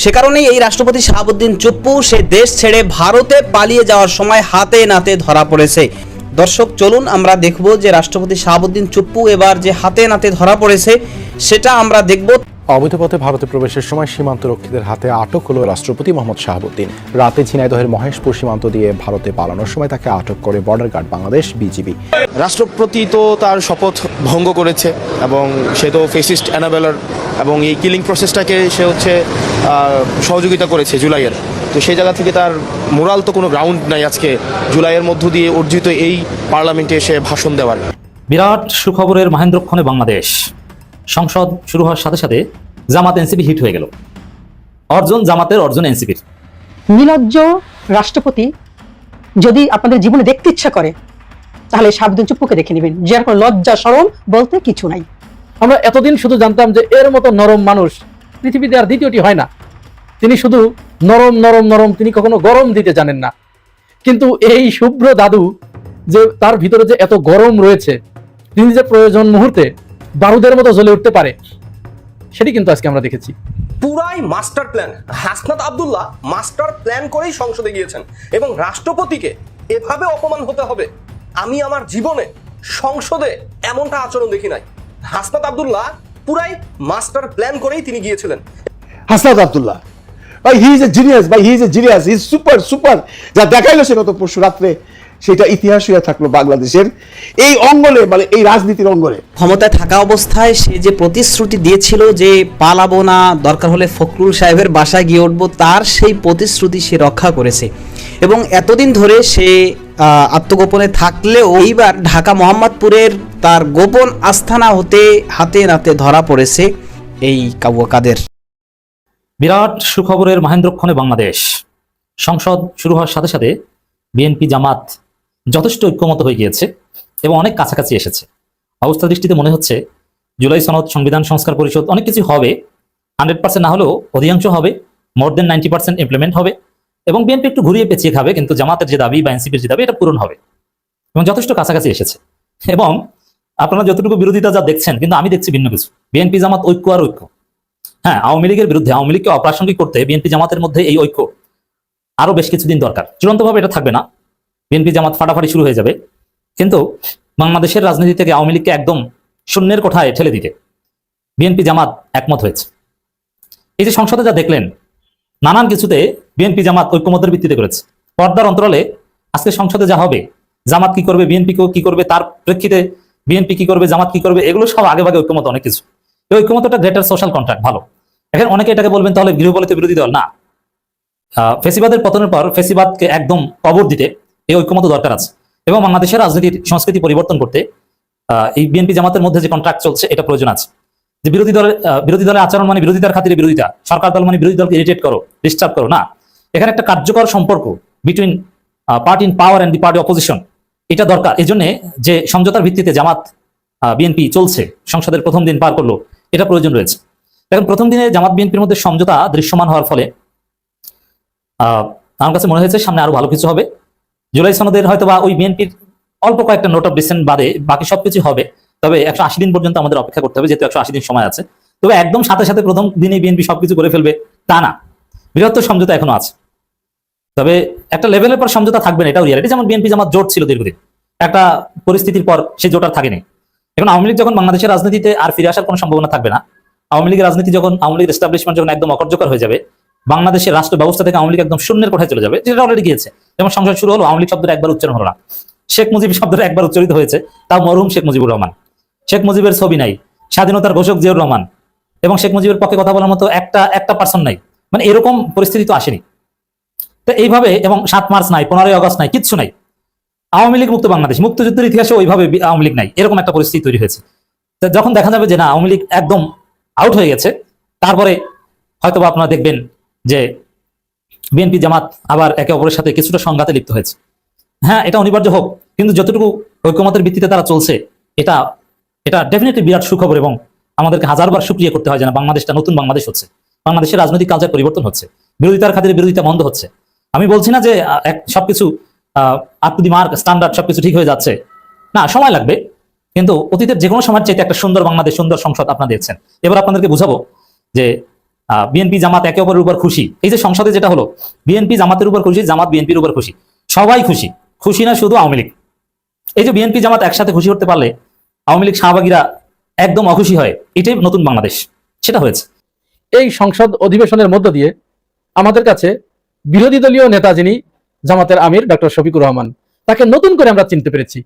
সে কারণেই এই রাষ্ট্রপতি শাহাবুদ্দিন চুপ্পু সে দেশ ছেড়ে ভারতে পালিয়ে যাওয়ার সময় হাতে নাতে ধরা পড়েছে। দর্শক চলুন আমরা দেখব যে রাষ্ট্রপতি শাহাবুদ্দিন চুপ্পু এবার যে হাতে নাতে ধরা পড়েছে সেটা আমরা দেখব। অবৈধ পথে ভারতে প্রবেশের সময় সীমান্তরক্ষীদের হাতে আটক হলো রাষ্ট্রপতি মোহাম্মদ শাহাবুদ্দিন। রাতে ঝিনাইদহের মহেশপুর সীমান্ত দিয়ে ভারতে পালানোর সময় তাকে আটক করে বর্ডার গার্ড বাংলাদেশ বিজিবি। রাষ্ট্রপতি তো তার শপথ ভঙ্গ করেছে এবং সে তো ফেসিস্ট অ্যানাবেলার এবং এই কিলিং প্রসেসটাকে সে সহযোগিতা করেছে জুলাইয়ের। তো সেই জায়গা থেকে তার মোরাল তো কোনো গ্রাউন্ড নাই আজকে জুলাইয়ের মধ্য দিয়ে অর্জিত এই পার্লামেন্টে এসে ভাষণ দেওয়ার। বিরাট সুখবরের মহেন্দ্রক্ষণে বাংলাদেশ। সংসদ শুরু হওয়ার সাথে সাথে জামাত এনসিপি হিট হয়ে গেল। অর্জন জামাতের, অর্জন এনসিপির। নির্লজ্জ রাষ্ট্রপতি যদি আপনাদের জীবনে দেখতে ইচ্ছা করে তাহলে শাহাবুদ্দিন চুপ্পুকে দেখে নেবেন, যার কোনো লজ্জা শরম বলতে কিছু নাই। আমরা এতদিন শুধু জানতাম যে এর মতো নরম মানুষ পৃথিবীতে আর দ্বিতীয়টি হয় না। তিনি শুধু নরম নরম নরম, তিনি কখনো গরম দিতে জানেন না। কিন্তু এই শুভ্র দাদু যে তার ভিতরে যে এত গরম রয়েছে, তিনি যে প্রয়োজন মুহূর্তে বারুদের মতো জ্বলে উঠতে পারে, সেটি কিন্তু আজকে আমরা দেখেছি। পুরাই master plan. Hasnat Abdullah master plan করেই সংসদে গিয়েছেন এবং রাষ্ট্রপতিকে এভাবে অপমান হতে হবে আমি আমার জীবনে সংসদে এমনটা আচরণ দেখি নাই। হাসনাত আব্দুল্লাহ পুরাই মাস্টার প্ল্যান করেই তিনি গিয়েছিলেন। হাসনাত আব্দুল্লাহ ভাই, হি ইজ এ জিনিয়াস, ভাই he is a genius, he is super. যা দেখাইলো সে গত পরশু রাত্রে, সেটা ইতিহাস হয়ে থাকলো বাংলাদেশের এই অঙ্গনে, মানে এই রাজনীতির অঙ্গনে। ক্ষমতায় থাকা অবস্থায় সে যে প্রতিশ্রুতি দিয়েছিল যে পালাবো না, দরকার হলে ফখরুল সাহেবের বাসায় গিয়ে উঠবো, তার সেই প্রতিশ্রুতি সে রক্ষা করেছে এবং এতদিন ধরে সে আত্মগোপনে থাকলেও এইবার ঢাকা মোহাম্মদপুরের তার গোপন আস্থানা হতে হাতে নাতে ধরা পড়েছে এই কাদের। বিরাট সুখবরের মহেন্দ্রক্ষণে বাংলাদেশ। সংসদ শুরু হওয়ার সাথে সাথে বিএনপি জামাত যথেষ্ট ঐক্যমত হয়ে গিয়েছে এবং অনেক কাছাকাছি এসেছে। অবস্থা দৃষ্টিতে মনে হচ্ছে জুলাই সনদ, সংবিধান সংস্কার পরিষদ অনেক কিছু হবে, 100% না হলেও অধিকাংশ হবে, মোর দেন 90% ইমপ্লিমেন্ট হবে এবং বিএনপি একটু ঘুরিয়ে পেঁচিয়ে খাবে, কিন্তু জামাতের যে দাবি বা এনসিপির যে দাবি এটা পূরণ হবে এবং যথেষ্ট কাছাকাছি এসেছে। এবং আপনারা যতটুকু বিরোধিতা যা দেখছেন, কিন্তু আমি দেখছি ভিন্ন কিছু। বিএনপি জামাত ঐক্য আর ঐক্য। হ্যাঁ, আওয়ামী লীগের বিরুদ্ধে, আওয়ামী লীগকে অপ্রাসঙ্গিক করতে বিএনপি জামাতের মধ্যে এই ঐক্য আরো বেশ কিছুদিন দরকার। চূড়ান্তভাবে এটা থাকবে না, বিএনপি জামাত ফাটাফাটি শুরু হয়ে যাবে, কিন্তু বাংলাদেশের রাজনীতি থেকে আওয়ামী লীগকে একদম শূন্যের কোঠায় ঠেলে দিতে বিএনপি জামাত একমত হয়েছে। এই যে সংসদে যা দেখলেন, নানান কিছুতে বিএনপি জামাত ঐক্যমতের ভিত্তিতে করেছে। পর্দার অন্তরালে আজকে সংসদে যা হবে, জামাত কি করবে, বিএনপি কি করবে, তার প্রেক্ষিতে বিএনপি কি করবে, জামাত কি করবে, এগুলো সব আগে ভাগে ঐক্যমত অনেক কিছু। এই ঐক্যমতটা গ্রেটার সোশ্যাল কন্ট্রাক্ট, ভালো। এখন অনেকে এটাকে বলবেন তাহলে গৃহপালিত বিরোধী দল। না, ফেসিবাদের পতনের পর ফেসিবাদকে একদম কবর দিতে এই ঐক্যমত দরকার আছে এবং বাংলাদেশের রাজনীতির সংস্কৃতি পরিবর্তন করতে এই বিএনপি জামাতের মধ্যে যে কন্ট্রাক্ট চলছে এটা প্রয়োজন আছে। যে বিরোধী দলের আচরণ মানে বিরোধিতার খাতিরে বিরোধিতা, সরকার দল মানে বিরোধী দলকে ইরিটেট করো, ডিস্টার্ব করো, না। এখানে একটা কার্যকর সম্পর্ক between party in power and the party opposition, এটা দরকার। এই জন্য যে সমঝোতার ভিত্তিতে জামাত বিএনপি চলছে, সংসদের প্রথম দিন পার করলো, এটা প্রয়োজন রয়েছে। এখন প্রথম দিনে জামাত বিএনপির মধ্যে সমঝোতা দৃশ্যমান হওয়ার ফলে আমার কাছে মনে হয়েছে সামনে আরো ভালো কিছু হবে। জুলাই সনদের হয়তো বা ওই বিএনপির অল্প কয়েকটা নোট অফ ডিসেন্ট বাদে বাকি সবকিছু হবে, তবে 180 দিন পর্যন্ত আমাদের অপেক্ষা করতে হবে, যেহেতু 180 দিন সময় আছে। তবে একদম সাথে সাথে প্রথম দিনে বিএনপি সবকিছু করে ফেলবে তা না, বৃহত্তর সমঝোতা এখনো আছে। তবে একটা লেভেলের পর সমঝোতা থাকবে না, এটাও রিয়ালিটি। যেমন বিএনপি জামাত জোট ছিল দীর্ঘদিন, একটা পরিস্থিতির পর সেই জোট আর থাকেনি। এখন আওয়ামী লীগ যখন বাংলাদেশের রাজনীতিতে আর ফিরে আসার কোনো সম্ভাবনা থাকবে না, আওয়ামী লীগের রাজনীতি যখন, আওয়ামী লীগের এস্টাবলিশমেন্ট যখন একদম অকার্যকর হয়ে যাবে, বাংলাদেশের রাষ্ট্র ব্যবস্থা থেকে আওয়ামী লীগ একদম শূন্যের কোঠায় চলে যাবে, যেটা অলরেডি গিয়েছে। যেমন সংসদ শুরু হলো, আওয়ামী লীগ শব্দটা একবার উচ্চারণ হলো না, শেখ মুজিব শব্দটা একবার উচ্চারিত হয়েছে, তাও মরহুম শেখ মুজিবুর রহমান। শেখ মুজিবের ছবি নাই, স্বাধীনতার ঘোষক জিয়াউর রহমান এবং শেখ মুজিবের পক্ষে কথা বলার মতো একটা পার্সন নাই, মানে এরকম পরিস্থিতি তো আসেনি। তো এইভাবে, এবং 7 মার্চ নাই, 15ই আগস্ট নাই, কিচ্ছু নাই, আওয়ামী লীগ মুক্ত বাংলাদেশ, মুক্তিযুদ্ধের ইতিহাসে ওইভাবে আওয়ামী লীগ নাই, এরকম একটা পরিস্থিতি তৈরি হয়েছে। তো যখন দেখা যাবে যে না, আওয়ামী লীগ একদম আউট হয়ে গেছে, তারপরে হয়তো আপনারা দেখবেন যে বিএনপি জামাত আবার একে অপরের সাথে কিছুটা সংঘাতে লিপ্ত হয়েছে। হ্যাঁ, এটা অনিবার্য হোক, কিন্তু যতটুকু ঐক্যমতের ভিত্তিতে তারা চলছে, এটা ডেফিনেটলি বিরাট সুখবর এবং আমাদেরকে হাজারবার শুকরিয়া করতে হয় যেন বাংলাদেশটা নতুন বাংলাদেশ হচ্ছে, বাংলাদেশের রাজনৈতিক কালচার পরিবর্তন হচ্ছে, বিরোধিতার খাতিরে বিরোধিতা বন্ধ হচ্ছে। আমি বলছি না যে সবকিছু up to the mark standard সবকিছু ঠিক হয়ে যাচ্ছে, না, সময় লাগবে, কিন্তু অতীতের যে কোনো সময়ের চাইতে একটা সুন্দর বাংলাদেশ, সুন্দর সংসদ আপনারা দেখছেন। এবার আপনাদেরকে বুঝাবো যে বিএনপি জামাত একে অপরের উপর খুশি। এই যে সংসদে যেটা হলো, বিএনপি জামাতের উপর খুশি, জামাত বিএনপির উপর খুশি, সবাই খুশি। খুশি না শুধু আওয়ামী লীগ। এই যে বিএনপি জামাত একসাথে খুশি করতে পারলে আওয়ামী লীগ শাহবাগীরা একদম অখুশি হয়, এটাই নতুন বাংলাদেশ, সেটা হয়েছে। এই সংসদ অধিবেশনের মধ্য দিয়ে আমাদের কাছে বিরোধী দলীয় নেতা যিনি জামাতের আমির ডক্টর শফিকুর রহমান, তাকে নতুন করে আমরা চিনতে পেরেছি।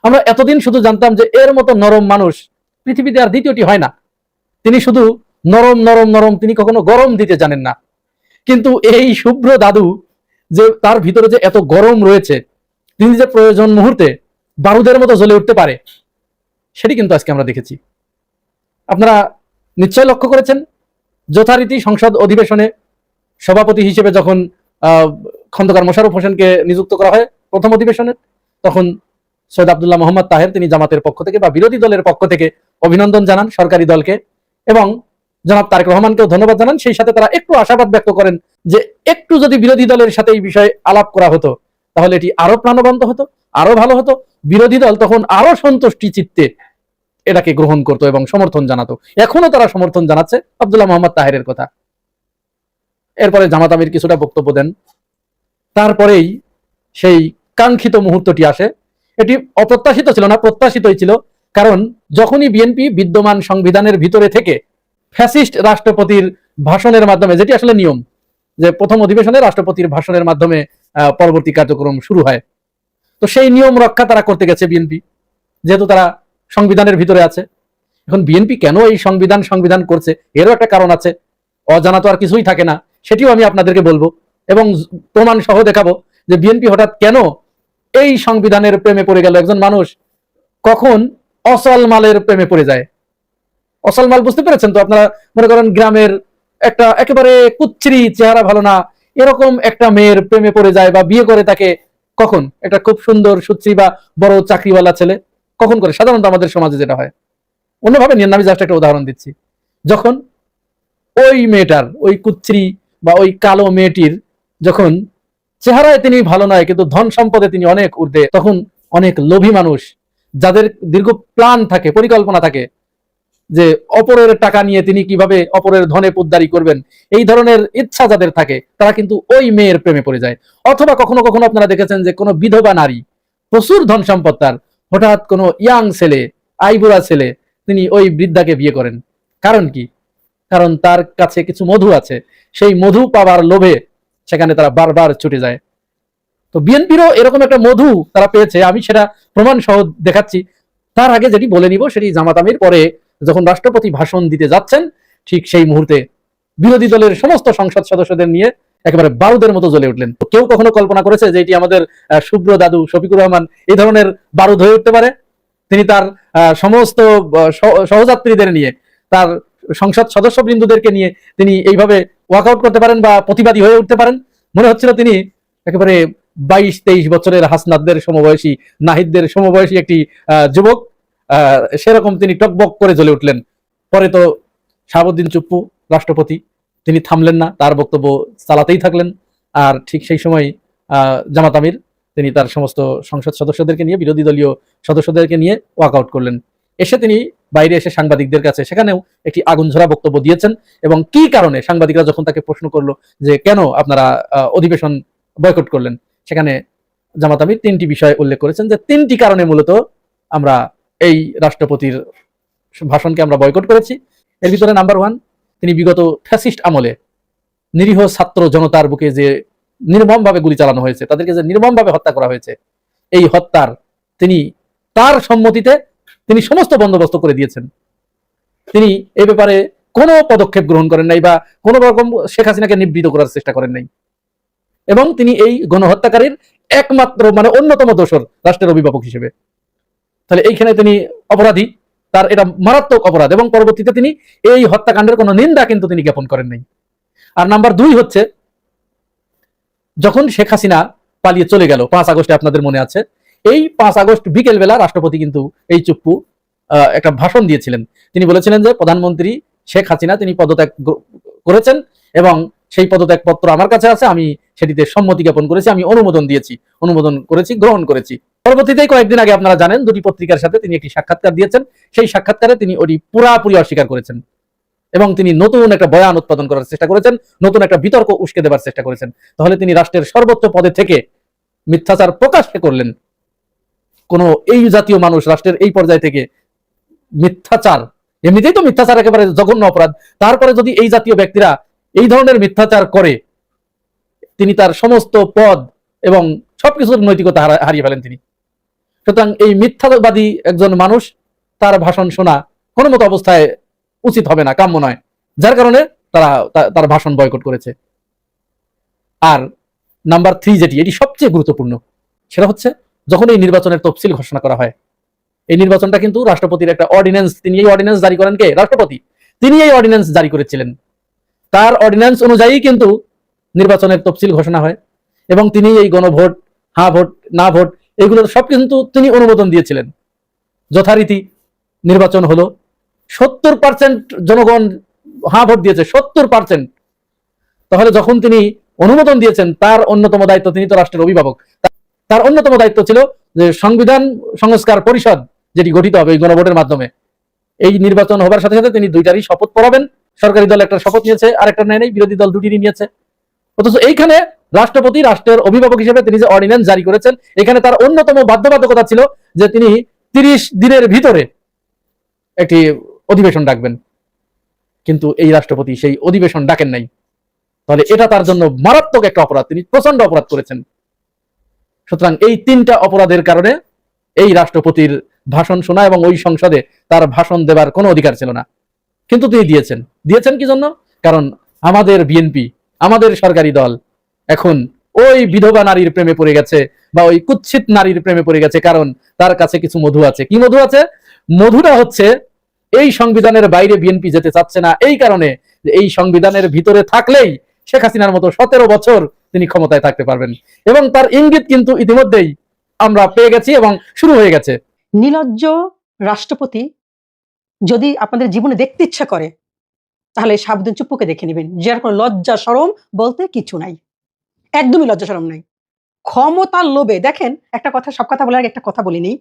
আমরা এতদিন শুধু জানতাম যে এর মতো নরম মানুষ পৃথিবীতে আর দ্বিতীয়টি হয় না। তিনি শুধু নরম নরম নরম, তিনি কখনো গরম দিতে জানেন না। কিন্তু এই শুভ্র দাদু যে তার ভিতরে যে এত গরম রয়েছে, তিনি যে প্রয়োজন মুহূর্তে বারুদের মতো জ্বলে উঠতে পারে, সেটি কিন্তু আজকে আমরা দেখেছি। আপনারা নিশ্চয় লক্ষ্য করেছেন, যথারীতি সংসদ অধিবেশনে সভাপতি হিসেবে যখন খন্দকার মোশাররফ হোসেনকে নিযুক্ত করা হয় প্রথম অধিবেশনে, তখন সৈয়দ আব্দুল্লাহ মোহাম্মদ তাহের তিনি জামাতের পক্ষ থেকে বা বিরোধী দলের পক্ষ থেকে অভিনন্দন জানান সরকারি দলকে, এবং জনাব তারেক রহমানকেও ধন্যবাদ জানান। সেই সাথে তারা একটু আশাবাদ ব্যক্ত করেন যে একটু যদি বিরোধী দলের সাথে এই বিষয়ে আলাপ করা হতো তাহলে এটি আরো প্রাণবন্ত হতো, আরো ভালো হতো। বিরোধী দল তখন আরো সন্তুষ্টি চিত্তে এটাকে গ্রহণ করতো এবং সমর্থন জানাতো। এখনো তারা সমর্থন জানাচ্ছে আব্দুল্লাহ মোহাম্মদ তাহেরের কথা। এরপরে জামাত আমির কিছুটা বক্তব্য দেন, তারপরেই সেই কাঙ্ক্ষিত মুহূর্তটি আসে। এটি অপ্রত্যাশিত ছিল না, প্রত্যাশিতই ছিল। কারণ যখনই বিএনপি বিদ্যমান সংবিধানের ভিতরে থেকে ফ্যাসিস্ট রাষ্ট্রপতির ভাষণের মাধ্যমে, যেটি আসলে নিয়ম যে প্রথম অধিবেশনে রাষ্ট্রপতির ভাষণের মাধ্যমে পরবর্তী কার্যক্রম শুরু হয়, তো সেই নিয়ম রক্ষা তারা করতে গেছে বিএনপি, যেহেতু তারা সংবিধানের ভিতরে আছে। এখন বিএনপি কেন এই সংবিধান করছে, এরও একটা কারণ আছে, অজানা তো আর কিছুই থাকে না। সেটিও আমি আপনাদেরকে বলবো এবং প্রমাণ সহ দেখাবো যে বিএনপি হঠাৎ কেন এই সংবিধানের প্রেমে পড়ে গেল। একজন মানুষ কখন অসল মালের প্রেমে পড়ে যায়। অসল মাল বুঝতে পেরেছেন তো? আপনারা মনে করেন গ্রামের একটা একেবারে কুচ্ছিরি, চেহারা ভালো না, এরকম একটা মেয়ের প্রেমে পড়ে যায় বা বিয়ে করে তাকে, কখন? একটা খুব সুন্দর সুশ্রী বা বড় চাকরিওয়ালা ছেলে কখন করে? সাধারণত আমাদের সমাজে যেটা হয়। অন্যভাবে নিয়ে আমি জাস্ট একটা উদাহরণ দিচ্ছি। যখন ওই মেয়েটার, ওই কুচ্ছিরি বা ওই কালো মেয়েটির যখন চেহারায় তিনি ভালো নয় কিন্তু ধন সম্পদে তিনি অনেক ঊর্ধ্বে, তখন অনেক লোভী মানুষ যাদের দীর্ঘ প্ল্যান থাকে, পরিকল্পনা থাকে যে অপরের টাকা নিয়ে তিনি কিভাবে অপরের ধনে পোদ্দারি করবেন, এই ধরনের ইচ্ছা যাদের থাকে, তারা কিন্তু ওই মেয়ের প্রেমে পড়ে যায়। অথবা কখনো কখনো আপনারা দেখেছেন যে কোনো বিধবা নারী, প্রচুর ধন সম্পদ তার, হঠাৎ কোনো ইয়াং ছেলে, আইবুড়া ছেলে, তিনি ওই বৃদ্ধাকে বিয়ে করেন। কারণ কি? কারণ তার কাছে কিছু মধু আছে, সেই মধু পাওয়ার লোভে সেখানে তারা বারবার ছুটে যায়। তো বিএনপিরও এরকম একটা মধু তারা পেয়েছে, আমি সেটা প্রমাণ সহ দেখাচ্ছি। তার আগে যেটি বলে নিব সেটি জামাত আমির পরে যখন রাষ্ট্রপতি ভাষণ দিতে যাচ্ছেন, ঠিক সেই মুহূর্তে বিরোধী দলের সমস্ত সংসদ সদস্যদের নিয়ে একেবারে বারুদের মতো জ্বলে উঠলেন। কেউ কখনো কল্পনা করেছে যে এটি আমাদের শুভ্র দাদু শফিকুর রহমান এই ধরনের বারুদ হয়ে উঠতে পারে? তিনি তার সমস্ত সহযাত্রীদের নিয়ে, তার সংসদ সদস্যবৃন্দদেরকে নিয়ে তিনি এইভাবে ওয়াকআউট করতে পারেন বা প্রতিবাদী হয়ে উঠতে পারেন? মনে হচ্ছিল তিনি একেবারে 22-23 বছরের হাসনাতদের সমবয়সী, নাহিদদের সমবয়সী একটি যুবক, সেরকম তিনি টকবক করে জ্বলে উঠলেন। পরে তো শাহাবুদ্দিন চুপ্পু রাষ্ট্রপতি, তিনি থামলেন না, তার বক্তব্য চালাতেই থাকলেন। আর ঠিক সেই সময় জামাত আমির তিনি তার সমস্ত সংসদ সদস্যদেরকে নিয়ে, বিরোধী দলীয় সদস্যদেরকে নিয়ে ওয়াকআউট করলেন। এসে তিনি বাইরে এসে সাংবাদিকদের কাছে সেখানেও একটি আগুনঝরা বক্তব্য দিয়েছেন। এবং কি কারণে সাংবাদিকরা যখন তাকে প্রশ্ন করলো যে কেন আপনারা অধিবেশন বয়কট করলেন, সেখানে জামাত আমির 3টি বিষয় উল্লেখ করেছেন যে 3টি কারণে মূলত আমরা এই রাষ্ট্রপতির ভাষণকে আমরা বয়কট করেছি। এর ভিতরে নাম্বার 1, তিনি বিগত ফ্যাসিস্ট আমলে নিরীহ ছাত্র জনতার বুকে যে নির্মমভাবে গুলি চালানো হয়েছে, তাদেরকে যে নির্মমভাবে হত্যা করা হয়েছে, এই হত্যার তিনি তার সম্মতিতে তিনি সমস্ত বন্দোবস্ত করে দিয়েছেন। তিনি এই ব্যাপারে কোনো পদক্ষেপ গ্রহণ করেন নাই বা কোনো রকম শেখ হাসিনাকে নিবৃত করার চেষ্টা করেন নাই। এবং তিনি এই গণহত্যাকারীর একমাত্র অন্যতম দোষর রাষ্ট্রের অভিভাবক হিসেবে। তাহলে এইখানে তিনি অপরাধী, তার এটা মারাত্মক অপরাধ। এবং পরবর্তীতে তিনি এই হত্যাকাণ্ডের কোনো নিন্দা কিন্তু তিনি জ্ঞাপন করেন নাই। আর নাম্বার 2 হচ্ছে, যখন শেখ হাসিনা পালিয়ে চলে গেল 5 আগস্টে, আপনাদের মনে আছে, এই 5 আগস্ট বিকেল বেলা রাষ্ট্রপতি কিন্তু এই চুপ্পু একটা ভাষণ দিয়েছিলেন। তিনি বলেছিলেন যে প্রধানমন্ত্রী শেখ হাসিনা তিনি পদত্যাগ করেছেন এবং সেই পদত্যাগ পত্র আমার কাছে আছে, আমি সেটিতে সম্মতি জ্ঞাপন করেছি, আমি অনুমোদন করেছি, গ্রহণ করেছি। পরবর্তীতে কয়েকদিন আগে আপনারা জানেন 2টি পত্রিকার সাথে তিনি একটি সাক্ষাৎকার দিয়েছেন। সেই সাক্ষাৎকারে তিনি ওটি পুরাপুরি অস্বীকার করেছেন। এবং তিনি নতুন একটা বয়ান উৎপাদন করার চেষ্টা করেছেন, নতুন একটা বিতর্ক উস্কে দেবার চেষ্টা করেছেন, তাহলে তিনি রাষ্ট্রের সর্বোচ্চ পদে থেকে মিথ্যাচার প্রকাশ্যে করলেন। কোন এই জাতীয় মানুষ রাষ্ট্রের এই পর্যায় থেকে মিথ্যাচার, এমনিতেই তো মিথ্যাচার একেবারে জঘন্য অপরাধ, তারপরে যদি এই জাতীয় ব্যক্তিরা এই ধরনের মিথ্যাচার করে, তিনি তার সমস্ত পদ এবং সবকিছুর নৈতিকতা হারিয়ে ফেলেন তিনি। সুতরাং এই মিথ্যাবাদী একজন মানুষ, তার ভাষণ শোনা কোনো মতো অবস্থায় উচিত হবে না, কাম্য নয়, যার কারণে তারা তার ভাষণ বয়কট করেছে। আর নাম্বার 3 যেটি, এটি সবচেয়ে গুরুত্বপূর্ণ, সেটা হচ্ছে যখন এই নির্বাচনের তফসিল ঘোষণা করা হয়, এই নির্বাচনটা কিন্তু রাষ্ট্রপতির একটা অর্ডিন্যান্স, তিনি এই অর্ডিন্যান্স জারি করেন কে? রাষ্ট্রপতি। তিনি এই অর্ডিন্যান্স জারি করেছিলেন, তার অর্ডিন্যান্স অনুযায়ী কিন্তু নির্বাচনের তফসিল ঘোষণা হয় এবং তিনি এই গণভোট, হ্যাঁ ভোট, না ভোট, এগুলোর সব কিন্তু তিনি অনুমোদন দিয়েছিলেন। যথারীতি নির্বাচন হলো, 70% জনগণ হ্যাঁ ভোট দিয়েছে, 70%। তাহলে যখন তিনি অনুমোদন দিয়েছেন, তার অন্যতম দায়িত্ব, তিনি তো রাষ্ট্রের অভিভাবক, তার অন্যতম দায়িত্ব ছিল যে সংবিধান সংস্কার পরিষদ যেটি গঠিত হবে এই গণভোটের মাধ্যমে, এই নির্বাচন হবার সাথে সাথে তিনি দুইটারই শপথ পড়াবেন। সরকারি দল একটা শপথ নিয়েছে, আরেকটা নেয় নাই, বিরোধী দল দুটিরই নিয়েছে। অথচ এইখানে রাষ্ট্রপতি রাষ্ট্রের অভিভাবক হিসেবে তিনি যে অর্ডিন্যান্স জারি করেছেন, এখানে তার অন্যতম বাধ্যবাধকতা ছিল যে তিনি 30 দিনের ভিতরে একটি অধিবেশন ডাকবেন, কিন্তু এই রাষ্ট্রপতি সেই অধিবেশন ডাকেন নাই। তাহলে এটা তার জন্য মারাত্মক একটা অপরাধ, তিনি প্রচন্ড অপরাধ করেছেন। সুতরাং এই 3টা অপরাধের কারণে এই রাষ্ট্রপতির ভাষণ শোনা এবং ওই সংসদে তার ভাষণ দেবার কোনো অধিকার ছিল না, কিন্তু তিনি দিয়েছেন কি জন্য? কারণ আমাদের বিএনপি, আমাদের সরকারি দল এখন ওই বিধবা নারীর প্রেমে পড়ে গেছে, বা ওই কুৎসিত নারীর প্রেমে পড়ে গেছে, কারণ তার কাছে কিছু মধু আছে। কি মধু আছে? মধুটা হচ্ছে এই সংবিধানের বাইরে বিএনপি যেতে চাচ্ছে না, এই কারণে যে এই সংবিধানের ভিতরে থাকলেই শেখ হাসিনার মতো 17 বছর তিনি ক্ষমতায় থাকতে পারবেন, এবং তার ইঙ্গিত কিন্তু ইতিমধ্যেই আমরা পেয়ে গেছি এবং শুরু হয়ে গেছে। নির্লজ্জ রাষ্ট্রপতি যদি আপনাদের জীবনে দেখতে ইচ্ছা করে, তাহলে সাবধান চুপ্পুকে দেখে নেবেন, যার কোনো লজ্জা শরম বলতে কিছু নাই, একদমই লজ্জা শরম নাই। ক্ষমতার লোভে, দেখেন একটা কথা, সব কথা বলার আগে একটা কথা বলিনি,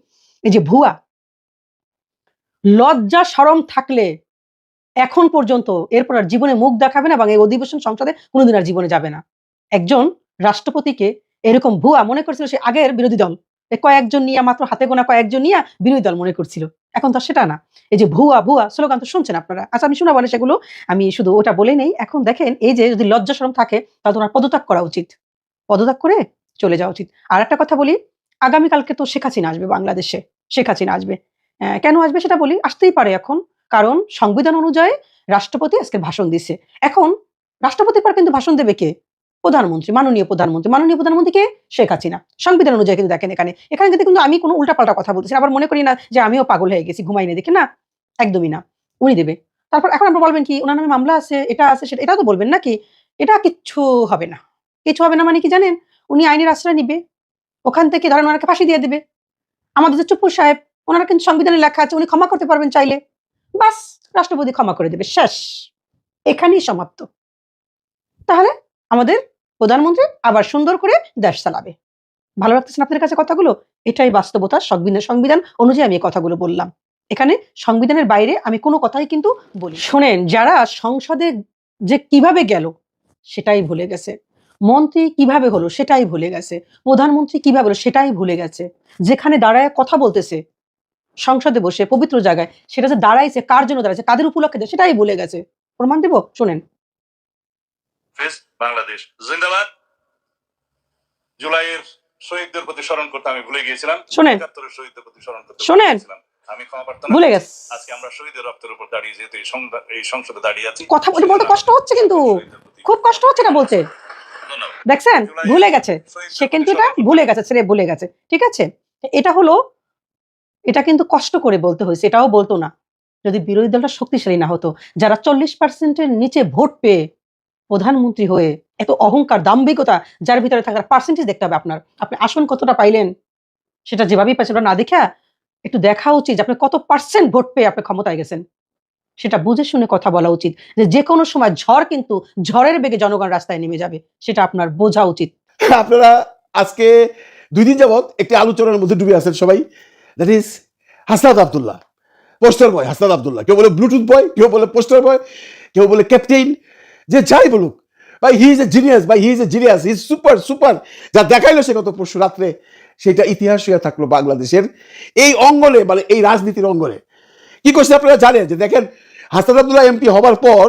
এই যে ভুয়া, লজ্জা শরম থাকলে এখন পর্যন্ত এরপর আর জীবনে মুখ দেখাবে না এবং এই অধিবেশন সংসদে কোনোদিন আর জীবনে যাবে না। একজন রাষ্ট্রপতিকে এরকম ভুয়া মনে করছিল সে আগের বিরোধী দল, কয়েকজন নিয়ে, মাত্র হাতে গোনা কয়েকজন নিয়ে বিরোধী দল মনে করছিল, এখন তো সেটা না। এই যে ভুয়া ভুয়া স্লোগান তো শুনছেন আপনারা, আচ্ছা আমি শোনা বলে সেগুলো, আমি শুধু ওটা বলে নেই। এখন দেখেন, এই যে যদি লজ্জা শরম থাকে তাহলে তোমার পদত্যাগ করা উচিত, পদত্যাগ করে চলে যাওয়া উচিত। আর একটা কথা বলি, আগামীকালকে তো শেখ হাসিনা আসবে বাংলাদেশে, শেখ হাসিনা আসবে, কেন আসবে সেটা বলি, আসতেই পারে এখন, কারণ সংবিধান অনুযায়ী রাষ্ট্রপতি আজকে ভাষণ দিচ্ছে। এখন রাষ্ট্রপতির পর কিন্তু ভাষণ দেবে কে? প্রধানমন্ত্রী, মাননীয় প্রধানমন্ত্রী। মাননীয় প্রধানমন্ত্রী কে? শেখ হাসিনা। সংবিধান অনুযায়ী কিন্তু দেখেন, এখানে কিন্তু আমি কোনো উল্টাপাল্টা কথা বলতেছি, আবার মনে করি না যে আমিও পাগল হয়ে গেছি, ঘুমাই না দেখে, না, একদমই না, উনি দেবে। তারপর এখন আমরা বলবেন কি ওনার নামে মামলা আছে, এটা আছে সেটা, এটাও তো বলবেন নাকি? এটা কিচ্ছু হবে না, কিছু হবে না মানে কি জানেন? উনি আইনের আশ্রয় নিবে, ওখান থেকে ধরেন ওনাকে ফাঁসি দিয়ে দেবে। আমাদের যে চুপ্পু সাহেব, ওনারা কিন্তু সংবিধানে লেখা আছে উনি ক্ষমা করতে পারবেন চাইলে, বাস রাষ্ট্রপতি ক্ষমা করে দেবে, শেষ, এখানেই সমাপ্ত। তাহলে আমাদের প্রধানমন্ত্রী আবার সুন্দর করে দেশ চালাবে। ভালো লাগতেছে আপনাদের কাছে কথাগুলো? এটাই বাস্তবতা, সংবিধান অনুযায়ী আমি এই কথাগুলো বললাম। এখানে সংবিধানের বাইরে আমি কোনো কথাই কিন্তু বলি। শোনেন, যারা সংসদে যে কিভাবে গেল সেটাই ভুলে গেছে, মন্ত্রী কিভাবে হলো সেটাই ভুলে গেছে, প্রধানমন্ত্রী কিভাবে হলো সেটাই ভুলে গেছে, যেখানে দাঁড়ায় কথা বলতেছে সংসদে বসে পবিত্র জায়গায়, সেটা যে দাঁড়াইছে কার জন্য দাঁড়াইছে, কাদের উপলক্ষে সেটাই ভুলে গেছে। প্রমাণ দেব, শোনেন। বাংলাদেশ জিন্দাবাদ। জুলাইয়ের শহীদদের প্রতি স্মরণ করতে আমি ভুলে গিয়েছিলাম। শোনেন, শহীদদের প্রতি স্মরণ করতে শোনেন, আমি ক্ষমা প্রার্থনা ভুলে গেছে। আজকে আমরা শহীদের রক্তের উপর দাঁড়িয়ে, যেহেতু এই সংসদে দাঁড়িয়ে আছি, কথা বলতে কষ্ট হচ্ছে, কিন্তু খুব কষ্ট হচ্ছে এটা বলতে, দেখছেন ভুলে গেছে সে, কিন্তু এটা ভুলে গেছে, ছেলে ভুলে গেছে, ঠিক আছে? এটা হলো, এটা কিন্তু কষ্ট করে বলতে হয়েছে, এটাও বলতো না যদি বিরোধী দলটা শক্তিশালী না হতো। যারা 40%-এর নিচে ভোট পেয়ে প্রধানমন্ত্রী হয়ে, এত অহংকার দাম্ভিকতা যার ভিতরে থাকার পার্সেন্টেজ দেখতে হবে আপনার, আপনি আসন কতটা পাইলেন সেটা যেভাবেই পাইছেন না দেখা, একটু দেখা উচিত আপনি কত পার্সেন্ট ভোট পেয়ে আপনি ক্ষমতায় গেছেন, সেটা বুঝে শুনে কথা বলা উচিত। যে কোনো সময় ঝড় কিন্তু ঝড়ের বেগে জনগণ রাস্তায় নেমে যাবে, সেটা আপনার বোঝা উচিত। আপনারা আজকে 2 দিন যাবত একটি আলোচনার মধ্যে ডুবে আছেন সবাই, that is Hasnat Abdullah, poster বয় হাসনাত আব্দুল্লাহ। কেউ বলে ব্লুটুথ বয়, কেউ বলে পোস্টার বয়, কেউ বলে ক্যাপ্টেন, যে যাই বলুক, ভাই হি ইজ এ জিনিয়াস, ভাই he is a genius, he is super super. যা দেখাইলো সে গত পরশু রাত্রে, সেটা ইতিহাস হয়ে থাকলো বাংলাদেশের এই অঙ্গনে, মানে এই রাজনীতির অঙ্গনে। কি করছে আপনারা জানেন যে দেখেন, হাসান আব্দুল্লাহ এমপি হবার পর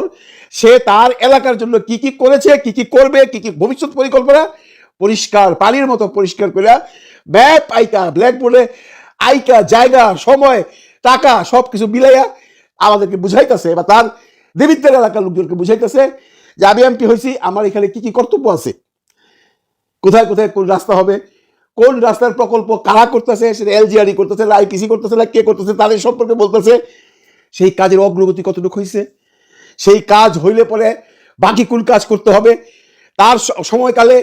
সে তার এলাকার জন্য কি কি করেছে, কি কি করবে, কি কি ভবিষ্যৎ পরিকল্পনা পরিষ্কার পানির মতো পরিষ্কার করে ম্যাপ আইকা ব্ল্যাকবোর্ডে আইকা জায়গা সময় টাকা সবকিছু মিলাইয়া আমাদেরকে বুঝাইতেছে, বা তার দেবিদ্যার এলাকার লোকজনকে বুঝাইতেছে যে আমি এমপি হয়েছি, আমার এখানে কি কি কর্তব্য আছে, কোথায় কোথায় কোন রাস্তা হবে, কোন রাস্তার প্রকল্প কারা করতেছে, সেটা এলজিআরই করতেছে না আইপিসি করতেছে না কে করতেছে, তাদের সম্পর্কে বলতেছে। সেই কাজের অগ্রগতি কতটুকু হয়েছে, সেই কাজ হইলে পরে বাকি কোন কাজ করতে হবে, তার সময়কালে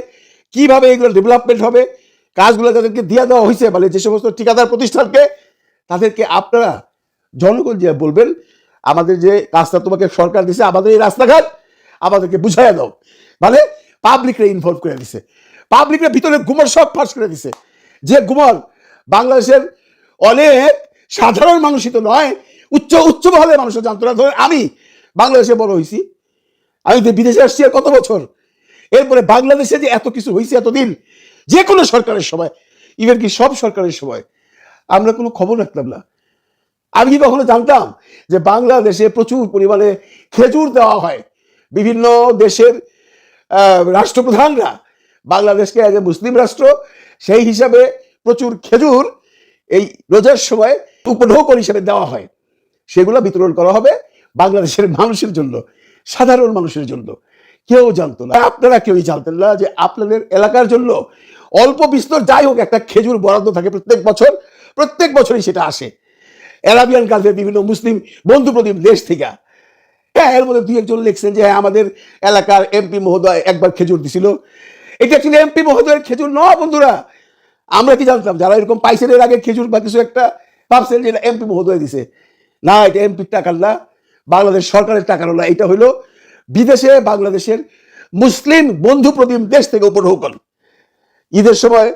কিভাবে এগুলো ডেভেলপমেন্ট হবে, কাজগুলো যাদেরকে দিয়ে দেওয়া হয়েছে, মানে যে সমস্ত ঠিকাদার প্রতিষ্ঠানকে, তাদেরকে আপনারা জনগণ যে বলবেন আমাদের যে কাজটা তোমাকে সরকার দিছে, আমাদের এই রাস্তাঘাট আমাদেরকে বুঝাইয়া দাও, মানে পাবলিকরে ইনভলভ করে দিছে, পাবলিকের ভিতরে গুমর সব ফাঁস করে দিছে। যে গুমর বাংলাদেশের অনেক সাধারণ মানুষই তো নয়, উচ্চ উচ্চ মহলের মানুষও জানতো না। ধরেন আমি বাংলাদেশে বড় হয়েছি, আমি তো বিদেশে আসছি আর কত বছর, এরপরে বাংলাদেশে যে এত কিছু হয়েছে এতদিন, যে কোনো সরকারের সময়, ইভেন কি সব সরকারের সময় আমরা কোনো খবর রাখতাম না। আমি কি কখনো জানতাম যে বাংলাদেশে প্রচুর পরিমাণে খেজুর দেওয়া হয়, বিভিন্ন দেশের রাষ্ট্রপ্রধানরা বাংলাদেশকে এজ এ মুসলিম রাষ্ট্র সেই হিসাবে প্রচুর খেজুর এই রোজার সময় উপঢৌকন হিসেবে দেওয়া হয়, সেগুলো বিতরণ করা হবে বাংলাদেশের মানুষের জন্য, সাধারণ মানুষের জন্য। কেউ জানতো না, আপনারা কেউই জানতেন না যে আপনাদের এলাকার জন্য অল্প বিস্তর যাই হোক একটা খেজুর বরাদ্দ থাকে প্রত্যেক বছরই সেটা আসে অ্যারাবিয়ান গালফের বিভিন্ন মুসলিম বন্ধু প্রতিম দেশ থেকে। হ্যাঁ, এর মধ্যে দুই একজন লিখছেন যে আমাদের এলাকার এমপি মহোদয় একবার খেজুর দিছিল। এটা অ্যাকচুয়ালি এমপি মহোদয়ের খেজুর নয় বন্ধুরা, আমরা কি জানতাম যারা এরকম পাইছেন এর আগে খেজুর বা কিছু একটা, ভাবছেন যে এটা এমপি মহোদয় দিছে। না, এটা এমপির টাকার না, বাংলাদেশ সরকারের টাকার না, এটা হইলো বিদেশে বাংলাদেশের মুসলিম বন্ধু প্রতিম দেশ থেকে উপঢৌকন। ঈদের সময়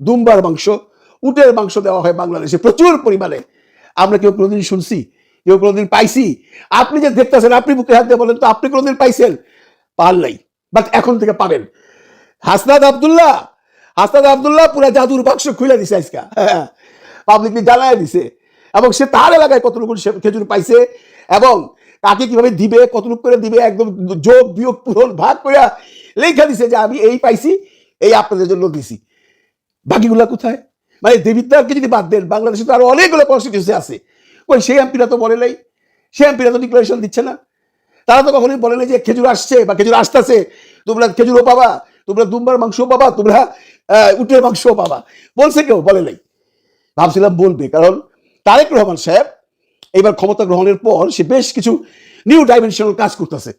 দুম্বার মাংস, উটের মাংস দেওয়া হয় বাংলাদেশে প্রচুর পরিমাণে। আমরা কেউ কোনোদিন শুনছি, কেউ কোনোদিন পাইছি? আপনি যে দেখতেছেন, আপনি বুকে হাত দিয়ে বলেন তো আপনি কোনোদিন পাইছেন? পান নাই, বাট এখন থেকে পাবেন। হাসনাত আব্দুল্লাহ পুরা জাদুর বাক্স খুলে দিছে আজকা, পাবলিকলি জানায় দিছে, এবং সে তার এলাকায় কতটুকু খেজুর পাইছে এবং কাকে কিভাবে দিবে, কতটুকু করে দিবে, একদম যোগ বিয়োগ পূরণ ভাগ করে লেখা দিছে যে আমি এই পাইছি, এই আপনাদের জন্য দিছি। বাকিগুলা কোথায়? মানে দেবিদ্যারকে যদি বাদ দেন, বাংলাদেশে তো আরো অনেকগুলো কনস্টিটিউন্সি আছে, ওই সেই এমপিরা তো বলে নাই, সেই এমপিরা তো ডিক্লারেশন দিচ্ছে না, তারা তো কখনোই বলে নাই যে খেজুর আসছে বা খেজুর আসতেছে, তোমরা খেজুরও পাবা, তোমরা দুম্বার মাংসও পাবা, তোমরা উটের মাংসও পাবা। বলছে কেউ? বলে নাই। ভাবছিলাম বলবে, কারণ তারেক রহমান সাহেব এবার ক্ষমতা গ্রহণের পর সে বেশ কিছু নিউ ডাইমেনশনাল কাজ করতেছে।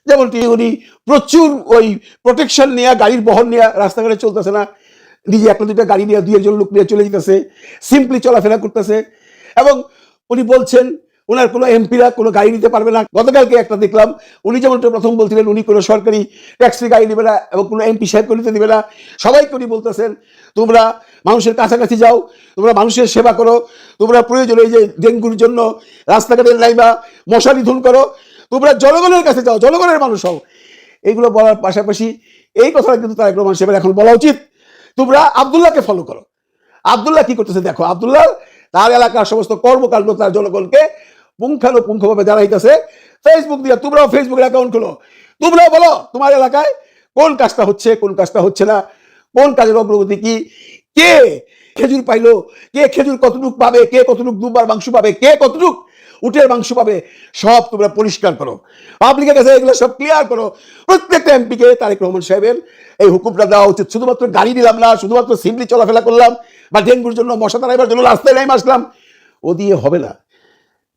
যেমন উনি প্রচুর ওই প্রোটেকশন নিয়ে, গাড়ির বহন নিয়ে রাস্তাঘাটে চলতেছে না, নিজে একটা দুইটা গাড়ি নিয়ে দুই একজন লোক নিয়ে চলে যেতেছে, সিম্পলি চলাফেরা করতেছে। এবং উনি বলছেন ওনার কোনো এমপিরা কোনো গাড়ি নিতে পারবে না। গতকালকে একটা দেখলাম, উনি যেমন প্রথম বলছিলেন উনি কোনো সরকারি ট্যাক্সি গাড়ি নেবে না এবং কোনো এমপি সাহেবকে নিতে দেবে না, সবাইকে উনি বলতেছেন তোমরা মানুষের কাছাকাছি যাও, তোমরা মানুষের সেবা করো, তোমরা প্রয়োজনে যে ডেঙ্গুর জন্য রাস্তাঘাটের লাইবা মশারি ধুন করো, তোমরা জনগণের কাছে যাও, জনগণের মানুষ হও। এইগুলো বলার পাশাপাশি এই কথাটা কিন্তু তারেক রহমান সাহেবের এখন বলা উচিত, তোমরা আব্দুল্লাহকে ফলো করো। আব্দুল্লাহ কি করতেছে দেখো, আব্দুল্লাহ তার এলাকার সমস্ত কর্মকাণ্ড তার জনগণকে পুঙ্খানুপুঙ্খভাবে জানাইতেছে ফেসবুক দিয়ে। তোমরাও ফেসবুকের অ্যাকাউন্ট খোলো, তোমরাও বলো তোমার এলাকায় কোন কাজটা হচ্ছে, কোন কাজটা হচ্ছে না, কোন কাজের অগ্রগতি কি, কে খেজুর পাইলো, কে খেজুর কতটুক পাবে, কে কতটুক দুবার মাংস পাবে, কে কতটুক উটের মাংস পাবে, সব তোমরা পরিষ্কার করো, পাবলিকের কাছে এগুলো সব ক্লিয়ার করো। প্রত্যেকটা এমপিকে তারেক রহমান সাহেবের এই হুকুমটা দেওয়া উচিত। শুধুমাত্র গাড়ি নিলাম না, শুধুমাত্র সিম্পলি চলাফেরা করলাম বা ডেঙ্গুর জন্য মশা তাড়াইবার জন্য রাস্তায় নেমে আসলাম, ও দিয়ে হবে না।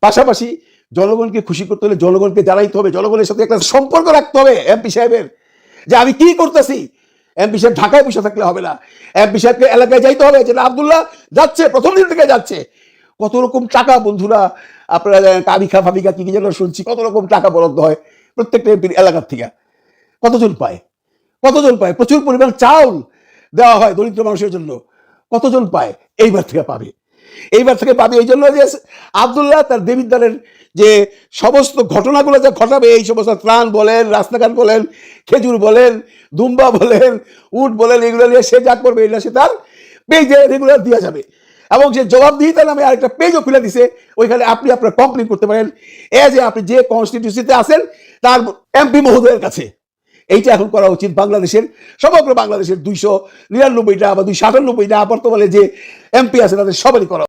পাশাপাশি জনগণকে খুশি করতে হলে জনগণকে জানাইতে হবে, জনগণের সাথে একটা সম্পর্ক রাখতে হবে এমপি সাহেবের, যে আমি কি করতেছি। এমপি সাহেব ঢাকায় বসে থাকলে হবে না, এমপি সাহেবকে এলাকায় যাইতে হবে। যেটা আব্দুল্লাহ যাচ্ছে, প্রথম দিন থেকে যাচ্ছে। কত রকম টাকা বন্ধুরা আপনারা জানেন, কাবিখা ফাবিকা কি যেন শুনছি, কত রকম টাকা বরাদ্দ হয় প্রত্যেকটা এমপির এলাকার থেকে। কতজন পায়? প্রচুর পরিমাণ চাউল দেওয়া হয় দরিদ্র মানুষের জন্য, কতজন পায়? এইবার থেকে পাবে। এইবার থেকে পাবে এই জন্য যে আব্দুল্লাহ তার দেবিদ্বারের যে সমস্ত ঘটনাগুলো যা ঘটাবে, এই সমস্ত ত্রাণ বলেন, রাস্তাঘাট বলেন, খেজুর বলেন, দুম্বা বলেন, উট বলেন, এগুলো নিয়ে সে যা করবে এটা সে তার পেজে রেগুলার দেওয়া যাবে। এবং সে জবাবদিহিতা নামে আরেকটা পেজও খুলে দিছে, ওইখানে আপনি আপনার কমপ্লেন করতে পারেন যে আপনি যে কনস্টিটিউশনিতে আছেন তার এমপি মহোদয়ের কাছে। এইটা এখন করা উচিত বাংলাদেশের, সমগ্র বাংলাদেশের 299টা বা 298টা বর্তমানে যে এমপি আছে তাদের সবারই করা